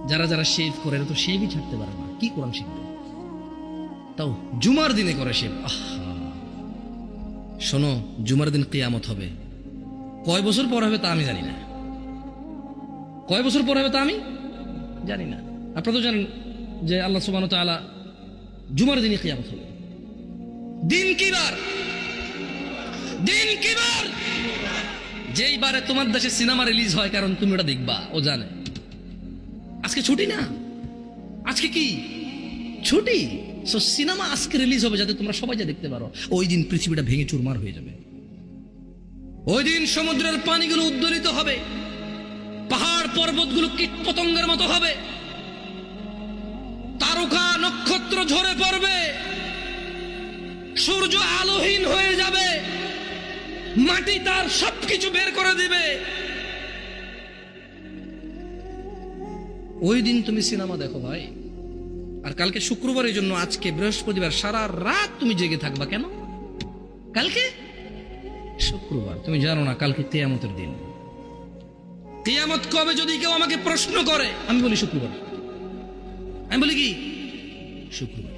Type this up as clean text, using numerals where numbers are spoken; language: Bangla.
যারা যারা শেভ করে এরা তো শেভই ছাড়তে পারে না, কি কোরআন শিখবে? তাও জুমার দিনে করে শেভ। আহা, শোনো, জুমার দিন কিয়ামত হবে। কয় বছর পর হবে তা আমি জানি না, কয় বছর পর হবে তা আমি জানি না। আপনারা তো জানেন যে আল্লাহ সুবহানাহু ওয়া তাআলা জুমার দিনে কিয়ামত হবে। দিন কি বার? দিন কি বার? যেই বারে তোমার দেশে সিনেমা রিলিজ হয়, কারণ তুমি ওটা দেখবা, ও জানে। আজকে ছুটি না, আজকে কি ছুটি? সো সিনেমা আজকে রিলিজ হবে যাতে তোমরা সবাই যা দেখতে পারো। ওই দিন পৃথিবীটা ভেঙে চুরমার হয়ে যাবে। ওই দিন সমুদ্রের পানিগুলো উদ্দোলিত হবে, পাহাড় পর্বতগুলো কীট পতঙ্গের মতো হবে, তারকা নক্ষত্র ঝরে পড়বে, সূর্য আলোহীন হয়ে যাবে, মাটি তার সবকিছু বের করে দিবে। ওই দিন তুমি সিনেমা দেখো ভাই। আর কালকে শুক্রবারের জন্য আজকে বৃহস্পতিবার সারা রাত তুমি জেগে থাকবা কেন? কালকে শুক্রবার, তুমি জানো না কালকে কিয়ামতের দিন। কিয়ামত কবে যদি কেউ আমাকে প্রশ্ন করে, আমি বলি শুক্রবার। আমি বলি কি? শুক্রবার।